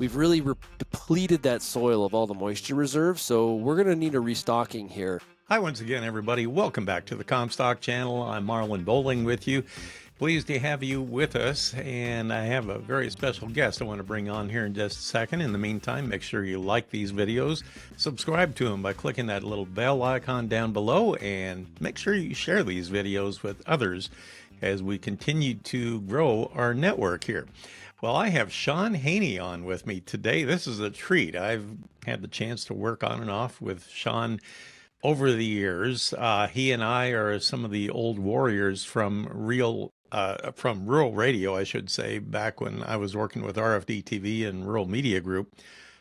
we've really depleted that soil of all the moisture reserves. So we're going to need a restocking here. Hi once again, everybody. Welcome back to the Comstock channel. I'm Marlin Bohling with you. Pleased to have you with us, and I have a very special guest I want to bring on here in just a second. In the meantime, make sure you like these videos, subscribe to them by clicking that little bell icon down below, and make sure you share these videos with others as we continue to grow our network here. Well, I have Shaun Haney on with me today. This is a treat. I've had the chance to work on and off with Shaun over the years. He and I are some of the old warriors from rural radio, I should say, back when I was working with RFD TV and Rural Media Group.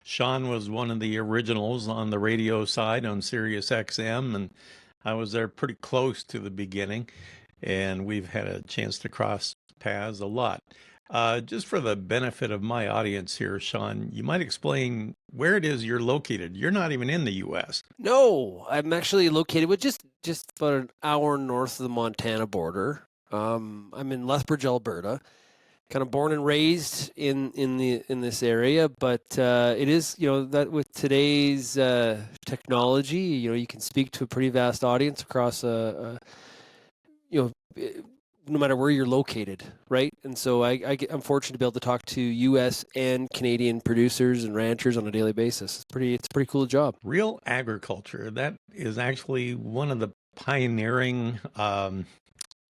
Shaun was one of the originals on the radio side on Sirius XM, and I was there pretty close to the beginning, and we've had a chance to cross paths a lot. Just for the benefit of my audience here, Shaun, you might explain where it is you're located. You're not even in the U.S. No, I'm actually located with just about an hour north of the Montana border. I'm in Lethbridge, Alberta. Kind of born and raised in this area, but it is, that with today's technology, you can speak to a pretty vast audience across no matter where you're located, right? And so I'm fortunate to be able to talk to U.S. and Canadian producers and ranchers on a daily basis. It's a pretty cool job. Real agriculture, that is actually one of the pioneering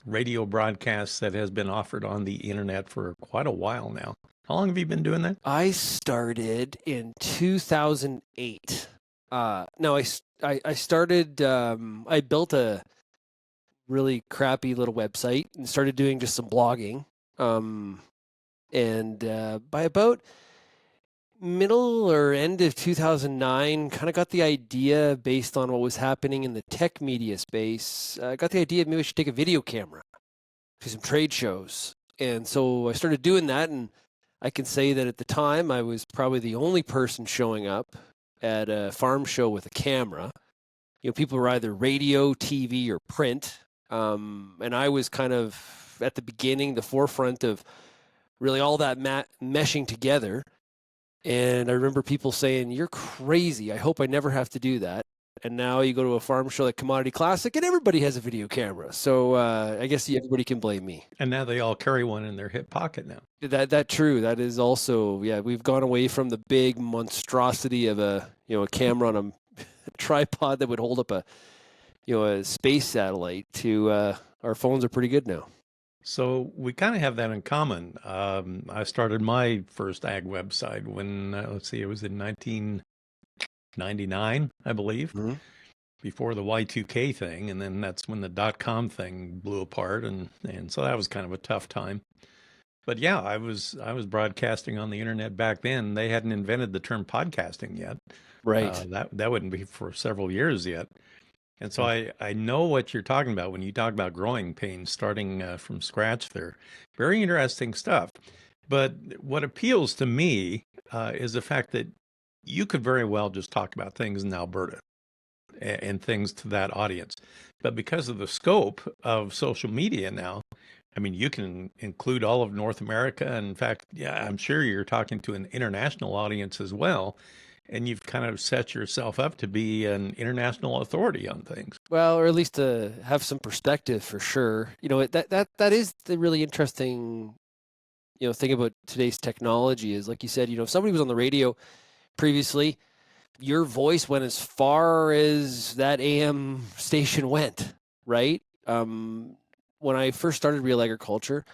radio broadcasts that has been offered on the internet for quite a while now. How long have you been doing that? I started in 2008. I started, I built a really crappy little website and started doing just some blogging. And by about middle or end of 2009, kind of got the idea based on what was happening in the tech media space. I got the idea maybe I should take a video camera to some trade shows. And so I started doing that, and I can say that at the time I was probably the only person showing up at a farm show with a camera. People were either radio, TV, or print. And I was kind of at the beginning, the forefront of really all that meshing together. And I remember people saying, "You're crazy. I hope I never have to do that." And now you go to a farm show like Commodity Classic and everybody has a video camera. So I guess everybody can blame me. And now they all carry one in their hip pocket now. That true. That is also, we've gone away from the big monstrosity of a camera on a tripod that would hold up a space satellite to our phones are pretty good now. So we kind of have that in common. I started my first ag website when, it was in 1999, I believe, before the Y2K thing. And then that's when the .com thing blew apart. And so that was kind of a tough time. But yeah, I was broadcasting on the internet back then. They hadn't invented the term podcasting yet. Right. That wouldn't be for several years yet. And so I know what you're talking about when you talk about growing pains, starting from scratch there. Very interesting stuff. But what appeals to me is the fact that you could very well just talk about things in Alberta and things to that audience. But because of the scope of social media now, I mean, you can include all of North America. In fact, I'm sure you're talking to an international audience as well. And you've kind of set yourself up to be an international authority on things. Well, or at least to have some perspective for sure. That is the really interesting, thing about today's technology is, like you said, if somebody was on the radio previously, your voice went as far as that AM station went, right? When I first started Real Agriculture,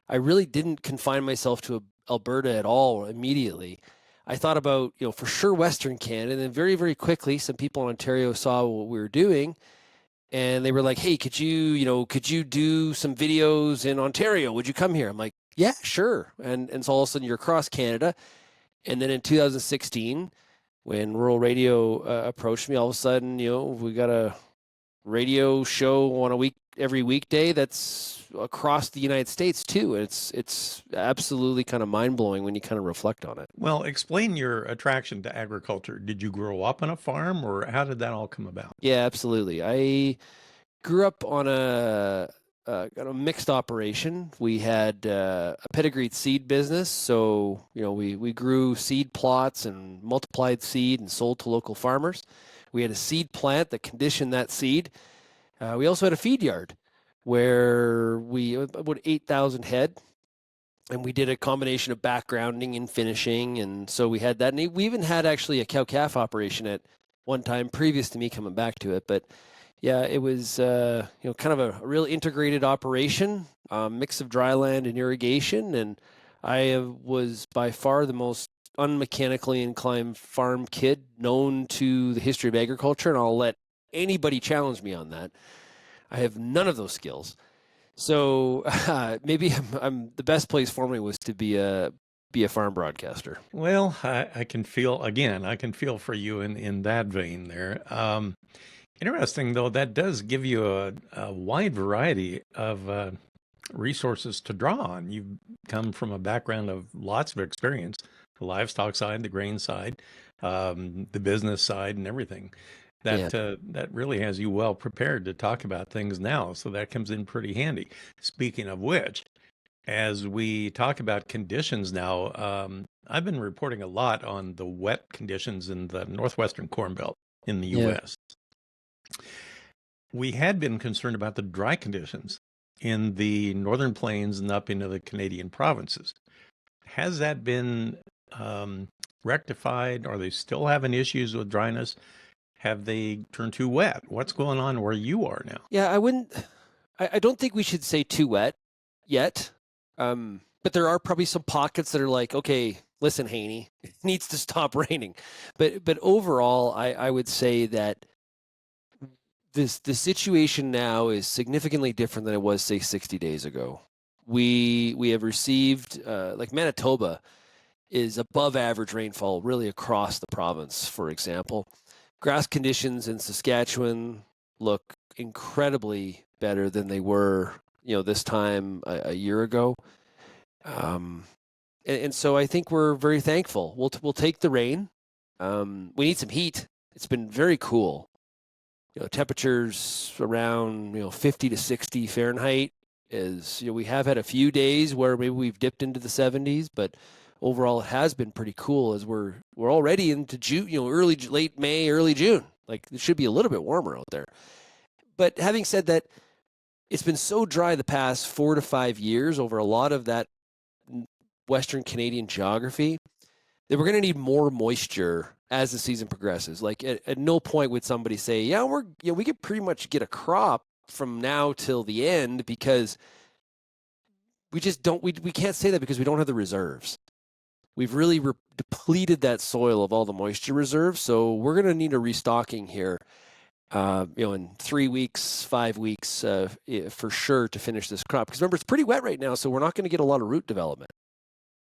I really didn't confine myself to Alberta at all immediately. I thought about, for sure Western Canada, and then very, very quickly, some people in Ontario saw what we were doing, and they were like, "Hey, could you do some videos in Ontario? Would you come here?" I'm like, "Yeah, sure." And so all of a sudden you're across Canada. And then in 2016, when Rural Radio approached me, all of a sudden, we got a radio show on every weekday that's across the United States too. It's absolutely kind of mind-blowing when you kind of reflect on it. Well, explain your attraction to agriculture. Did you grow up on a farm, or how did that all come about? Yeah, absolutely. I grew up on a got a mixed operation. We had a pedigreed seed business, so we grew seed plots and multiplied seed and sold to local farmers. We had a seed plant that conditioned that seed. We also had a feed yard where we about 8,000 head, and we did a combination of backgrounding and finishing, and so we had that. And we even had actually a cow calf operation at one time previous to me coming back to it, but. Yeah, it was kind of a real integrated operation, mix of dry land and irrigation, and I was by far the most unmechanically inclined farm kid known to the history of agriculture, and I'll let anybody challenge me on that. I have none of those skills, so maybe I'm the best place for me was to be a farm broadcaster. Well, I can feel again. I can feel for you in that vein there. Interesting, though, that does give you a wide variety of resources to draw on. You've come from a background of lots of experience, the livestock side, the grain side, the business side, and everything. Yeah. That really has you well prepared to talk about things now, so that comes in pretty handy. Speaking of which, as we talk about conditions now, I've been reporting a lot on the wet conditions in the northwestern Corn Belt in the Yeah. U.S. We had been concerned about the dry conditions in the northern plains and up into the Canadian provinces. Has that been rectified? Are they still having issues with dryness? Have they turned too wet? What's going on where you are now? Yeah, I don't think we should say too wet yet. But there are probably some pockets that are like, okay, listen, Haney, it needs to stop raining. But overall, I would say that the situation now is significantly different than it was, say, 60 days ago. We have received like Manitoba is above average rainfall really across the province, for example. Grass conditions in Saskatchewan look incredibly better than they were, this time a year ago. And so I think we're very thankful. We'll take the rain. We need some heat. It's been very cool. Temperatures around 50 to 60 Fahrenheit. Is we have had a few days where maybe we've dipped into the 70s, but overall it has been pretty cool as we're already into June, late May, early June. Like it should be a little bit warmer out there. But having said that, it's been so dry the past 4 to 5 years over a lot of that Western Canadian geography that we're going to need more moisture as the season progresses. Like at no point would somebody say, yeah, we could pretty much get a crop from now till the end, because we just don't, we can't say that because we don't have the reserves. We've really depleted that soil of all the moisture reserves. So we're going to need a restocking here, in 3 weeks, 5 weeks, for sure to finish this crop. Because remember, it's pretty wet right now, so we're not going to get a lot of root development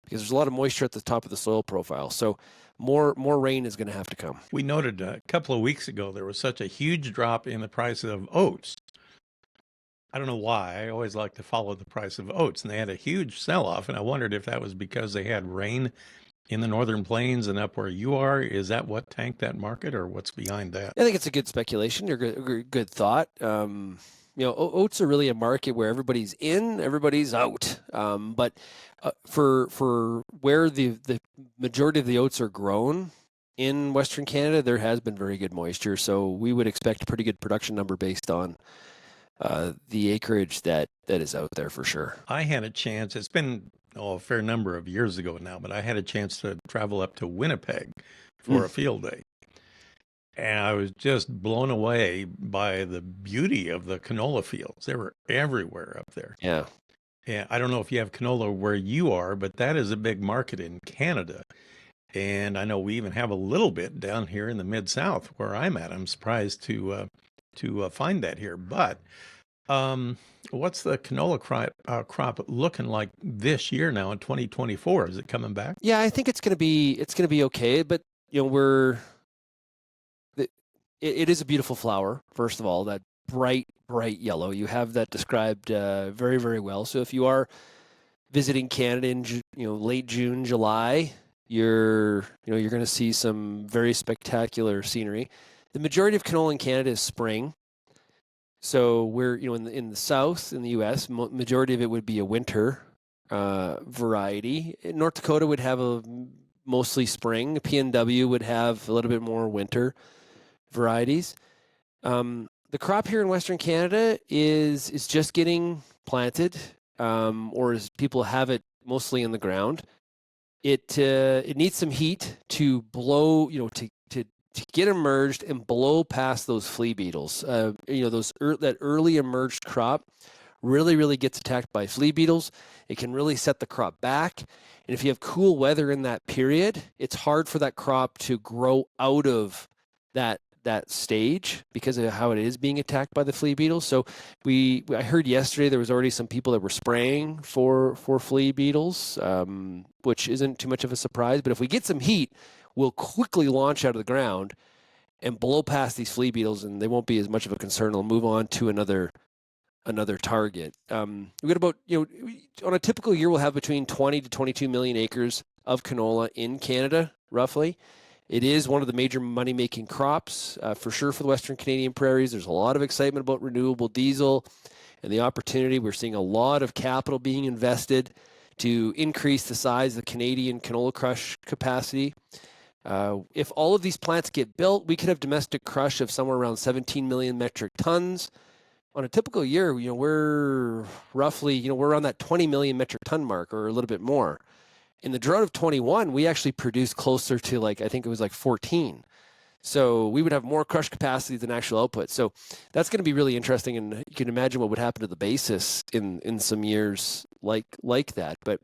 because there's a lot of moisture at the top of the soil profile. So more rain is going to have to come. We noted a couple of weeks ago there was such a huge drop in the price of oats. I don't know why. I always like to follow the price of oats, and they had a huge sell-off, and I wondered if that was because they had rain in the northern plains and up where you are. Is that what tanked that market, or what's behind that? I think it's a good speculation or good thought. Oats are really a market where everybody's in, everybody's out. But for where the majority of the oats are grown in Western Canada, there has been very good moisture. So we would expect a pretty good production number based on the acreage that is out there for sure. I had a chance. It's been a fair number of years ago now, but I had a chance to travel up to Winnipeg for a field day. And I was just blown away by the beauty of the canola fields. They were everywhere up there. Yeah. And I don't know if you have canola where you are, but that is a big market in Canada. And I know we even have a little bit down here in the Mid-South where I'm at. I'm surprised to find that here. But what's the canola crop looking like this year now in 2024? Is it coming back? Yeah, I think it's going to be okay. But it is a beautiful flower. First of all, that bright yellow. You have that described very, very well. So if you are visiting Canada in late June, July, you're going to see some very spectacular scenery. The majority of canola in Canada is spring. So we're, in the South, in the U.S., majority of it would be a winter variety. North Dakota would have a mostly spring. PNW would have a little bit more winter varieties. The crop here in Western Canada is just getting planted, or as people have it mostly in the ground. It needs some heat to blow, to get emerged and blow past those flea beetles. That early emerged crop really gets attacked by flea beetles. It can really set the crop back. And if you have cool weather in that period, it's hard for that crop to grow out of that stage because of how it is being attacked by the flea beetles. So I heard yesterday there was already some people that were spraying for flea beetles, which isn't too much of a surprise. But if we get some heat, we'll quickly launch out of the ground and blow past these flea beetles, and they won't be as much of a concern. They'll move on to another target. We got about, on a typical year, we'll have between 20 to 22 million acres of canola in Canada, roughly. It is one of the major money-making crops, for sure, for the Western Canadian prairies. There's a lot of excitement about renewable diesel and the opportunity. We're seeing a lot of capital being invested to increase the size of the Canadian canola crush capacity. If all of these plants get built, we could have domestic crush of somewhere around 17 million metric tons. On a typical year, we're roughly, we're around that 20 million metric ton mark or a little bit more. In the drought of 21, we actually produced closer to I think it was 14. So we would have more crush capacity than actual output. So that's going to be really interesting. And you can imagine what would happen to the basis in some years like that. But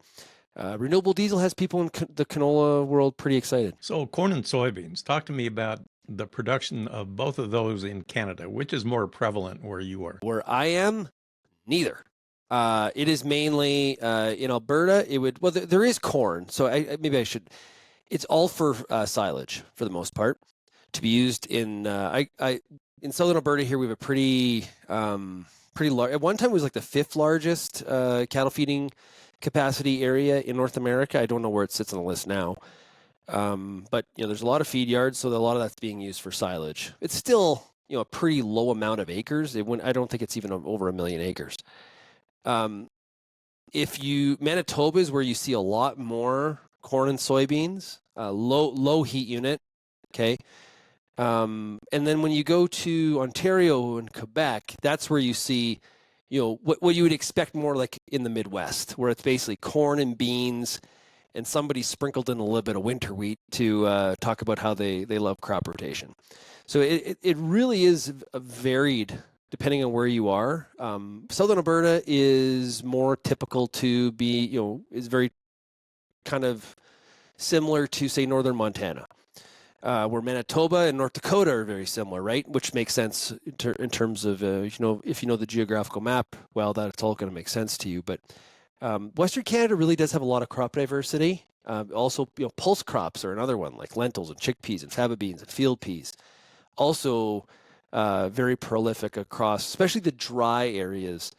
renewable diesel has people in the canola world pretty excited. So corn and soybeans, talk to me about the production of both of those in Canada. Which is more prevalent where you are? Where I am, neither. It is mainly in Alberta. There is corn, so maybe I should. It's all for silage for the most part, to be used in. In southern Alberta here we have a pretty large. At one time it was the 5th largest cattle feeding capacity area in North America. I don't know where it sits on the list now, but there's a lot of feed yards, so a lot of that's being used for silage. It's still a pretty low amount of acres. I don't think it's even over 1 million acres. Manitoba is where you see a lot more corn and soybeans, low heat unit. Okay. And then when you go to Ontario and Quebec, that's where you see, what you would expect more like in the Midwest, where it's basically corn and beans, and somebody sprinkled in a little bit of winter wheat to talk about how they love crop rotation. So it really is varied depending on where you are. Southern Alberta is more typical to be, is very kind of similar to, say, northern Montana, where Manitoba and North Dakota are very similar, right? Which makes sense in terms of, if you know the geographical map, well, that's all going to make sense to you. But Western Canada really does have a lot of crop diversity. Also, pulse crops are another one, like lentils and chickpeas and faba beans and field peas. Also, very prolific across, especially the dry areas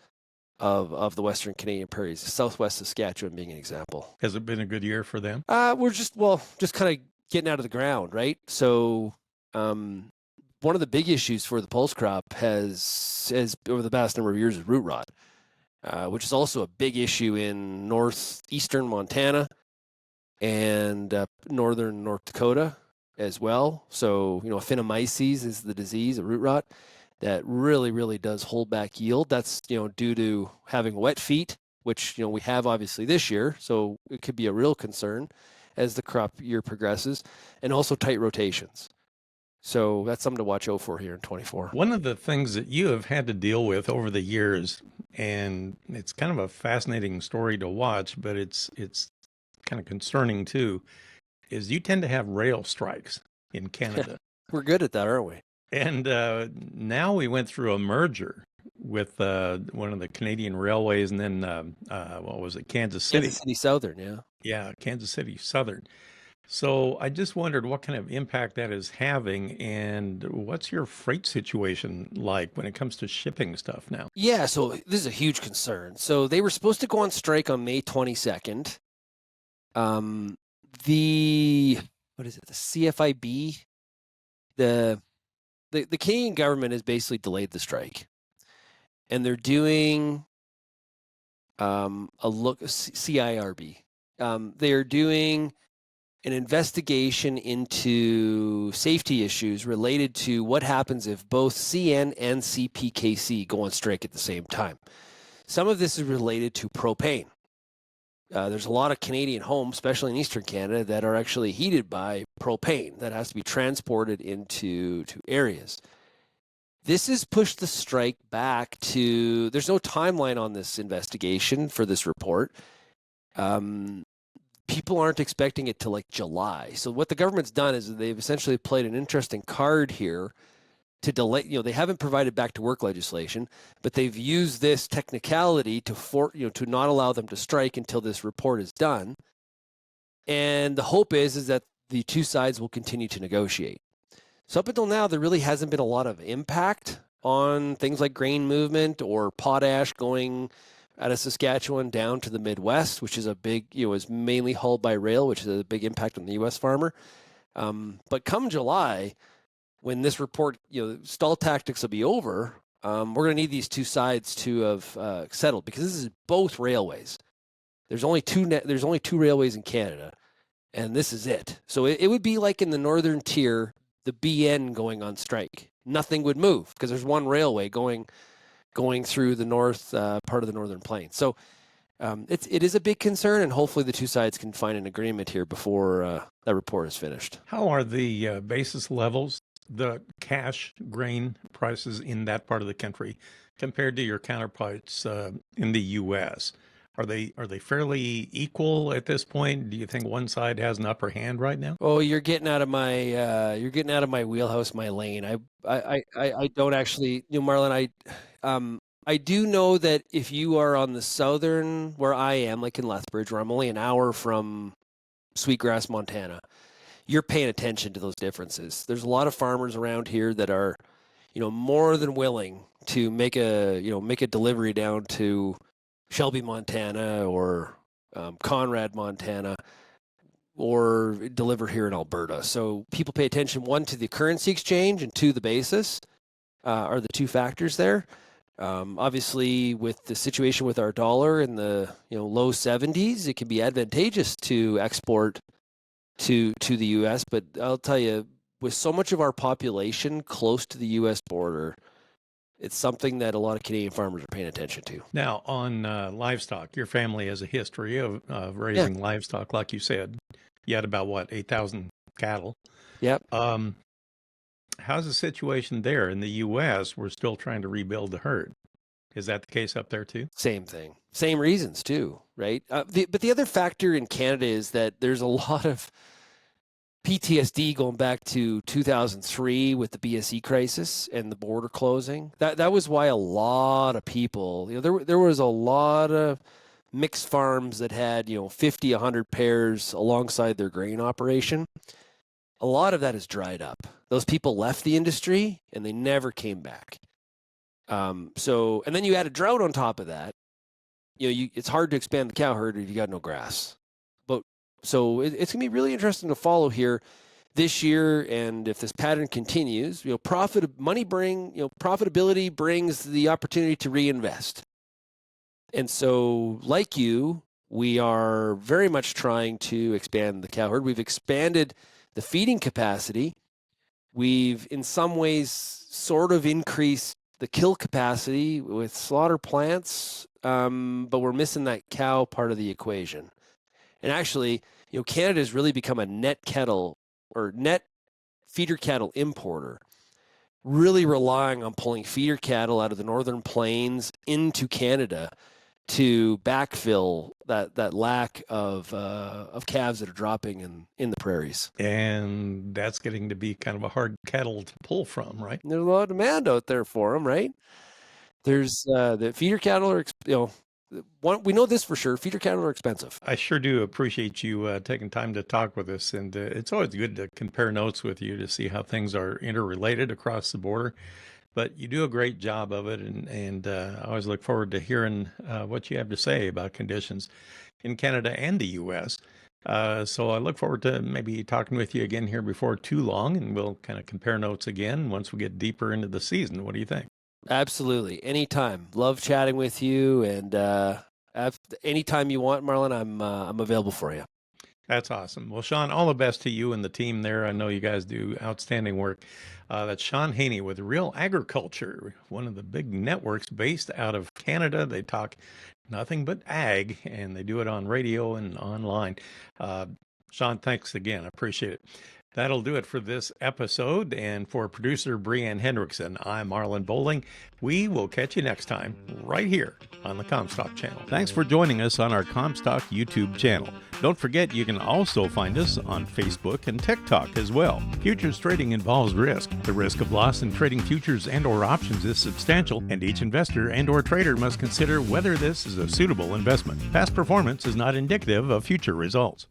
of the Western Canadian prairies, Southwest Saskatchewan being an example. Has it been a good year for them? We're just kind of getting out of the ground, right? So one of the big issues for the pulse crop has over the past number of years is root rot, which is also a big issue in northeastern Montana and northern North Dakota as well. So, phenomyces is the disease, a root rot, that really does hold back yield. That's, due to having wet feet, which, we have obviously this year. So it could be a real concern as the crop year progresses, and also tight rotations. So that's something to watch out for here in 24. One of the things that you have had to deal with over the years, and it's kind of a fascinating story to watch, but it's kind of concerning too, is you tend to have rail strikes in Canada. We're good at that, aren't we? And now we went through a merger with one of the Canadian railways, and then what was it, Kansas City? Kansas City Southern, yeah. Yeah, Kansas City Southern. So I just wondered what kind of impact that is having, and what's your freight situation like when it comes to shipping stuff now? Yeah, so this is a huge concern. So they were supposed to go on strike on May 22nd. The CFIB, the Canadian government has basically delayed the strike. and they're doing a look CIRB. They're doing an investigation into safety issues related to what happens if both CN and CPKC go on strike at the same time. Some of this is related to propane. There's a lot of Canadian homes, especially in Eastern Canada, that are actually heated by propane that has to be transported into areas. This has pushed the strike back to, there's no timeline on this investigation for this report. People aren't expecting it till like July. So what the government's done is they've essentially played an interesting card here to delay, they haven't provided back to work legislation, but they've used this technicality to not allow them to strike until this report is done. And the hope is that the two sides will continue to negotiate. So up until now, there really hasn't been a lot of impact on things like grain movement or potash going out of Saskatchewan down to the Midwest, which is a big, is mainly hauled by rail, which is a big impact on the U.S. farmer. But come July, when this report, stall tactics will be over, we're going to need these two sides to have settled, because this is both railways. There's only two railways in Canada, and this is it. So it would be like in the northern tier, the BN going on strike. Nothing would move because there's one railway going through the north part of the Northern Plains. So it is a big concern, and hopefully the two sides can find an agreement here before that report is finished. How are the basis levels, the cash grain prices in that part of the country compared to your counterparts in the U.S.? Are they fairly equal at this point? Do you think one side has an upper hand right now? Oh, you're getting out of my wheelhouse, my lane. I don't actually, Marlin. I do know that if you are on the southern, where I am, like in Lethbridge, where I'm only an hour from Sweetgrass, Montana, you're paying attention to those differences. There's a lot of farmers around here that are, more than willing to make a delivery down to Shelby, Montana, or Conrad, Montana, or deliver here in Alberta. So people pay attention, one, to the currency exchange, and two, the basis are the two factors there. Obviously, with the situation with our dollar in the low 70s, it can be advantageous to export to the U.S. But I'll tell you, with so much of our population close to the U.S. border, it's something that a lot of Canadian farmers are paying attention to. Now, on livestock, your family has a history of raising livestock, like you said. You had about, 8,000 cattle? Yep. How's the situation there? In the U.S., we're still trying to rebuild the herd. Is that the case up there too? Same thing. Same reasons too, right? But the other factor in Canada is that there's a lot of PTSD going back to 2003 with the BSE crisis and the border closing. That was why a lot of people, there was a lot of mixed farms that had 50, 100 pairs alongside their grain operation. A lot of that is dried up. Those people left the industry and they never came back. And then you add a drought on top of that. It's hard to expand the cow herd if you got no grass. So it's going to be really interesting to follow here this year, and if this pattern continues, profitability brings the opportunity to reinvest. And so, like you, we are very much trying to expand the cow herd. We've expanded the feeding capacity. We've, in some ways, sort of increased the kill capacity with slaughter plants, but we're missing that cow part of the equation. And actually, Canada has really become a net feeder cattle importer, really relying on pulling feeder cattle out of the Northern Plains into Canada to backfill that lack of calves that are dropping in the prairies. And that's getting to be kind of a hard cattle to pull from, right? And there's a lot of demand out there for them, right? There's the feeder cattle are, we know this for sure. Feeder cattle are expensive. I sure do appreciate you taking time to talk with us. And it's always good to compare notes with you to see how things are interrelated across the border. But you do a great job of it. And I always look forward to hearing what you have to say about conditions in Canada and the U.S. So I look forward to maybe talking with you again here before too long. And we'll kind of compare notes again once we get deeper into the season. What do you think? Absolutely. Anytime. Love chatting with you, and anytime you want, Marlin, I'm available for you. That's awesome. Well, Shaun, all the best to you and the team there. I know you guys do outstanding work. That's Shaun Haney with Real Agriculture, one of the big networks based out of Canada. They talk nothing but ag, and they do it on radio and online. Shaun, thanks again. I appreciate it. That'll do it for this episode. And for producer Brianne Hendrickson, I'm Marlin Bohling. We will catch you next time right here on the Comstock channel. Thanks for joining us on our Comstock YouTube channel. Don't forget you can also find us on Facebook and TikTok as well. Futures trading involves risk. The risk of loss in trading futures and or options is substantial, and each investor and or trader must consider whether this is a suitable investment. Past performance is not indicative of future results.